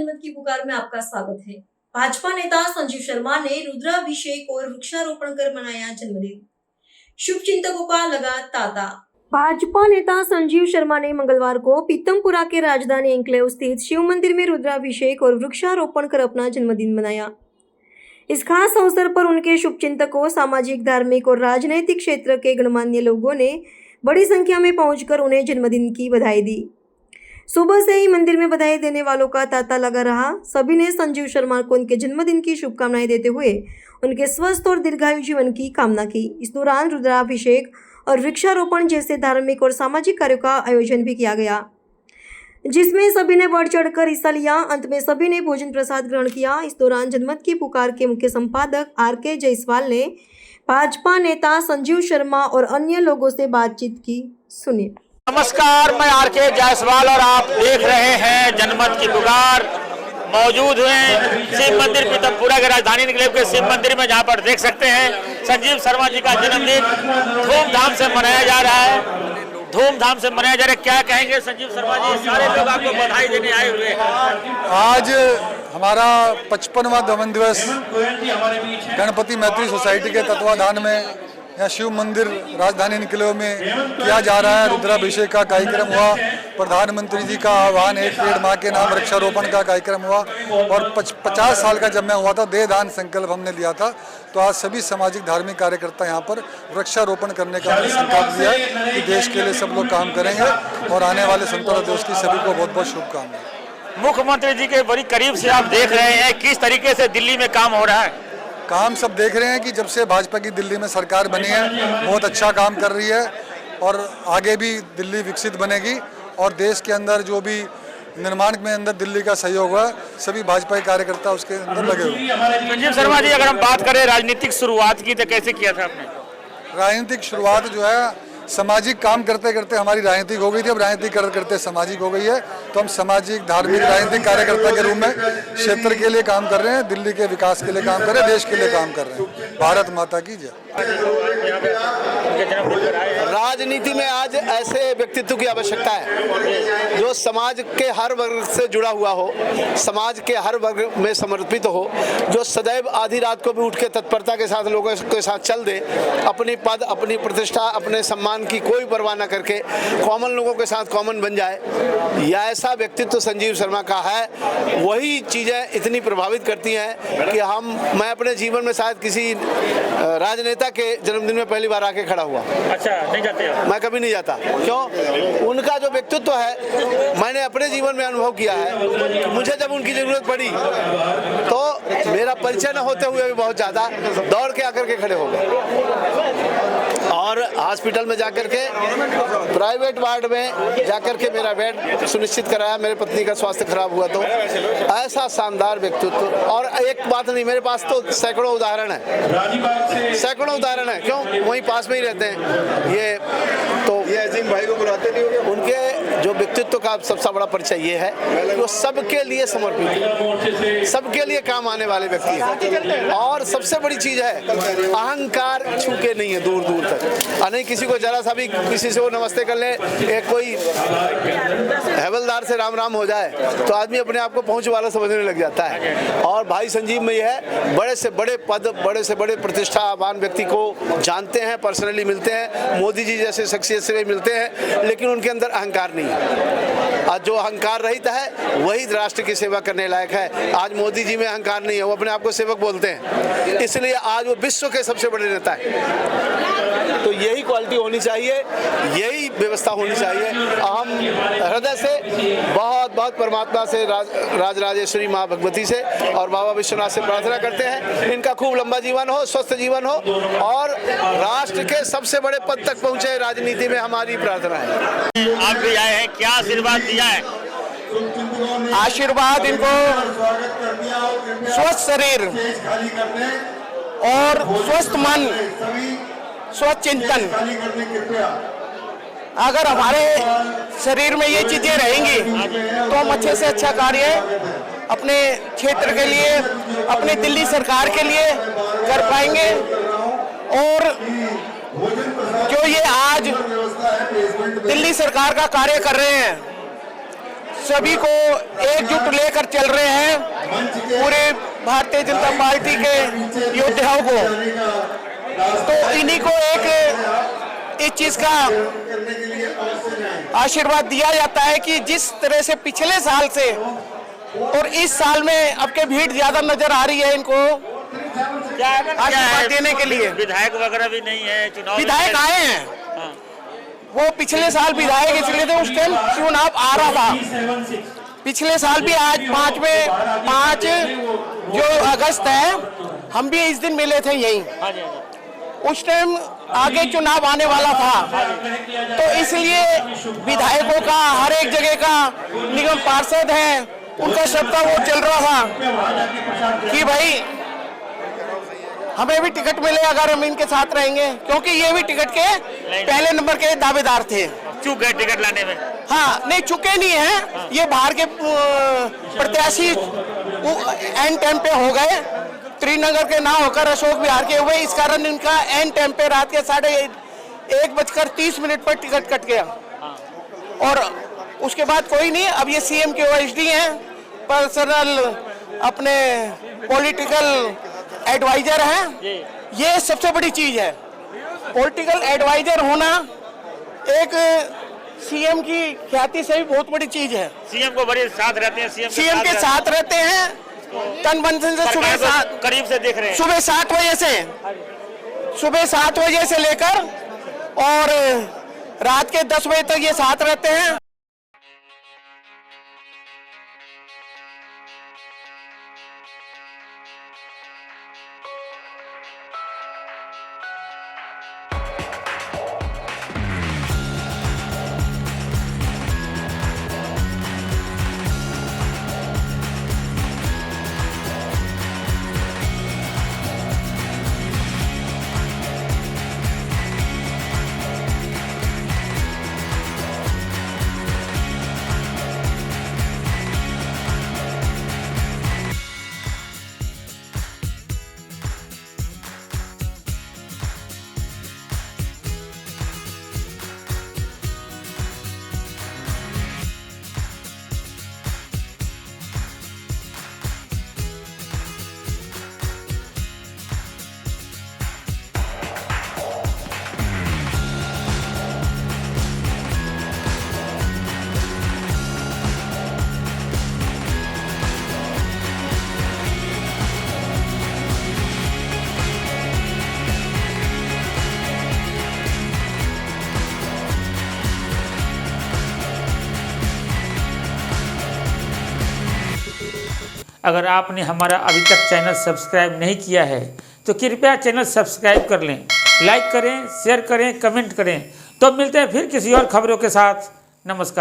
जनमत की पुकार में आपका स्वागत है। भाजपा नेता संजीव शर्मा ने रुद्राभिषेक और वृक्षारोपण कर मनाया जन्मदिन। शुभचिंतकों का लगा तांता। भाजपा नेता संजीव शर्मा ने मंगलवार को पीतमपुरा के राजधानी एन्क्लेव स्थित शिव मंदिर में रुद्राभिषेक और वृक्षारोपण कर अपना जन्मदिन मनाया। इस खास अवसर पर उनके शुभचिंतकों, सामाजिक, धार्मिक और राजनैतिक क्षेत्र के गणमान्य लोगों ने बड़ी संख्या में पहुंचकर उन्हें जन्मदिन की बधाई दी। सुबह से ही मंदिर में बधाई देने वालों का तांता लगा रहा। सभी ने संजीव शर्मा को उनके जन्मदिन की शुभकामनाएं देते हुए उनके स्वस्थ और दीर्घायु जीवन की कामना की। इस दौरान रुद्राभिषेक और वृक्षारोपण जैसे धार्मिक और सामाजिक कार्यों का आयोजन भी किया गया, जिसमें सभी ने बढ़ चढ़कर हिस्सा लिया। अंत में सभी ने भोजन प्रसाद ग्रहण किया। इस दौरान जनमत की पुकार के मुख्य संपादक आर.के. जायसवाल ने भाजपा नेता संजीव शर्मा और अन्य लोगों से बातचीत की। सुनिए। नमस्कार, मैं आर.के. जायसवाल और आप देख रहे हैं जनमत की पुकार। मौजूद हुए शिव मंदिर पीतमपुरा के राजधानी एन्क्लेव के शिव मंदिर में, जहां पर देख सकते हैं संजीव शर्मा जी का जन्मदिन धूमधाम से मनाया जा रहा है। क्या कहेंगे संजीव शर्मा जी? सारे लोग आपको बधाई देने आए हुए हैं। आज हमारा 55वां दमन दिवस गणपति मैत्री सोसाइटी के तत्वाधान में यहाँ शिव मंदिर राजधानी एन्क्लेव में किया जा रहा है। रुद्राभिषेक का कार्यक्रम हुआ, प्रधानमंत्री जी का आह्वान, एक पेड़ माँ के नाम वृक्षारोपण का कार्यक्रम हुआ और 50 साल का जब मैं हुआ था देह दान संकल्प हमने लिया था। तो आज सभी सामाजिक धार्मिक कार्यकर्ता यहाँ पर वृक्षारोपण करने का हमने संकल्प लिया है कि देश के लिए सब लोग काम करेंगे और आने वाले स्वतंत्रता दिवस की सभी को बहुत बहुत शुभकामनाएं। मुख्यमंत्री जी के बड़ी करीब से आप देख रहे हैं, किस तरीके से दिल्ली में काम हो रहा है? काम सब देख रहे हैं कि जब से भाजपा की दिल्ली में सरकार बनी है बहुत अच्छा काम कर रही है और आगे भी दिल्ली विकसित बनेगी और देश के अंदर जो भी निर्माण में अंदर दिल्ली का सहयोग हुआ, सभी भाजपा के कार्यकर्ता उसके अंदर लगे हुए। संजीव शर्मा जी, अगर हम बात करें राजनीतिक शुरुआत की तो कैसे किया था आपने? राजनीतिक शुरुआत जो है सामाजिक काम करते करते हमारी राजनीतिक हो गई थी, अब राजनीतिक करते करते सामाजिक हो गई है। तो हम सामाजिक, धार्मिक, राजनीतिक कार्यकर्ता के रूप में क्षेत्र के लिए काम कर रहे हैं, दिल्ली के विकास के लिए काम कर रहे हैं, देश के लिए काम कर रहे हैं। भारत माता की जय। राजनीति में आज ऐसे व्यक्तित्व की आवश्यकता है जो समाज के हर वर्ग से जुड़ा हुआ हो, समाज के हर वर्ग में समर्पित हो, जो सदैव आधी रात को भी उठ के तत्परता के साथ लोगों के साथ चल दे, अपनी पद, अपनी प्रतिष्ठा, अपने सम्मान की कोई परवाह न करके कॉमन लोगों के साथ कॉमन बन जाए। यह ऐसा व्यक्तित्व संजीव शर्मा का है। वही चीज़ें इतनी प्रभावित करती हैं कि मैं अपने जीवन में शायद किसी राजनेता के जन्मदिन में पहली बार आके खड़ा हुआ। अच्छा, नहीं जाते? मैं कभी नहीं जाता। क्यों? उनका जो व्यक्तित्व है मैंने अपने जीवन में अनुभव किया है। मुझे जब उनकी जरूरत पड़ी तो मेरा परिचय न होते हुए भी बहुत ज़्यादा दौड़ के आकर के खड़े हो गए और हॉस्पिटल में जाकर के, प्राइवेट वार्ड में जाकर के मेरा बेड सुनिश्चित कराया। मेरे पत्नी का स्वास्थ्य खराब हुआ तो ऐसा शानदार व्यक्तित्व। और एक बात नहीं, मेरे पास तो सैकड़ों उदाहरण है। क्यों? वहीं पास में ही रहते हैं ये। तो ये अजीम भाई को बुलाते नहीं होंगे। उनके जो व्यक्तित्व का सबसे बड़ा परिचय ये है कि वो सबके लिए समर्पित है, सबके लिए काम आने वाले व्यक्ति हैं। और सबसे बड़ी चीज है, अहंकार छूके नहीं है दूर दूर तक। नहीं किसी को जरा सा भी किसी से वो नमस्ते कर ले, एक कोई हवलदार से राम राम हो जाए तो आदमी अपने आप को पहुंच वाला समझने लग जाता है। और भाई संजीव में यह है, बड़े से बड़े पद, बड़े से बड़े प्रतिष्ठावान व्यक्ति को जानते हैं, पर्सनली मिलते हैं, मोदी जी जैसे शख्सियत से भी मिलते हैं, लेकिन उनके अंदर अहंकार नहीं है। आज जो अहंकार रहित है वही राष्ट्र की सेवा करने लायक है। आज मोदी जी में अहंकार नहीं है, वो अपने आप को सेवक बोलते हैं, इसलिए आज वो विश्व के सबसे बड़े नेता है। तो यही क्वालिटी होनी चाहिए, यही व्यवस्था होनी चाहिए। हम हृदय से बहुत बहुत परमात्मा से, राजराजेश्वरी माँ भगवती से और बाबा विश्वनाथ से प्रार्थना करते हैं इनका खूब लंबा जीवन हो, स्वस्थ जीवन हो और राष्ट्र के सबसे बड़े पद तक पहुंचे। राजनीति में हमारी प्रार्थना है। आप भी आए हैं, क्या आशीर्वाद दिया है? आशीर्वाद इनको स्वस्थ शरीर और स्वस्थ मन, स्वस्थ चिंतन। अगर हमारे शरीर में ये चीजें रहेंगी तो हम अच्छे से अच्छा कार्य अपने क्षेत्र के लिए, अपने दिल्ली सरकार के लिए कर पाएंगे। और जो ये आज दिल्ली सरकार का कार्य कर रहे हैं, सभी को एकजुट लेकर चल रहे हैं, पूरे भारतीय जनता पार्टी के योद्धाओं को। तो इन्हीं को एक इस चीज का आशीर्वाद दिया जाता है कि जिस तरह से पिछले साल से और इस साल में अब के भीड़ ज्यादा नजर आ रही है इनको आशीर्वाद देने के लिए। विधायक वगैरह भी नहीं है, चुनाव विधायक आए हैं, हाँ। वो पिछले साल विधायक इसलिए थे, उस टाइम चुनाव आ रहा था। पिछले साल भी आज 5 जो अगस्त है, हम भी इस दिन मिले थे यहीं। हाँ जी, हाँ जी। उस टाइम आगे चुनाव आने वाला था, तो इसलिए विधायकों का हर एक जगह का निगम पार्षद है, उनका सबका वो चल रहा था कि भाई हमें भी टिकट मिले अगर हम इनके साथ रहेंगे, क्योंकि ये भी टिकट के पहले नंबर के दावेदार थे। चूक गए टिकट लाने में। हाँ, नहीं चुके नहीं हैं, ये बाहर के प्रत्याशी एंड टाइम पे हो गए, त्रिनगर के ना होकर अशोक विहार के हुए, इस कारण इनका एंड टाइम पे रात के 1:30 पर टिकट कट गया। और उसके बाद कोई नहीं, अब ये सीएम के ओएसडी हैं, पर्सनल अपने पॉलिटिकल एडवाइजर हैं। ये सबसे बड़ी चीज है, पॉलिटिकल एडवाइजर होना एक सीएम की ख्याति से भी बहुत बड़ी चीज है। सीएम को बड़े साथ रहते हैं, सीएम के साथ रहते हैं, तन मन से सुबह 7 करीब से देख रहे हैं। सुबह 7 बजे से लेकर और रात के 10 बजे तक ये साथ रहते हैं। अगर आपने हमारा अभी तक चैनल सब्सक्राइब नहीं किया है तो कृपया चैनल सब्सक्राइब कर लें, लाइक करें, शेयर करें, कमेंट करें। तो मिलते हैं फिर किसी और खबरों के साथ। नमस्कार।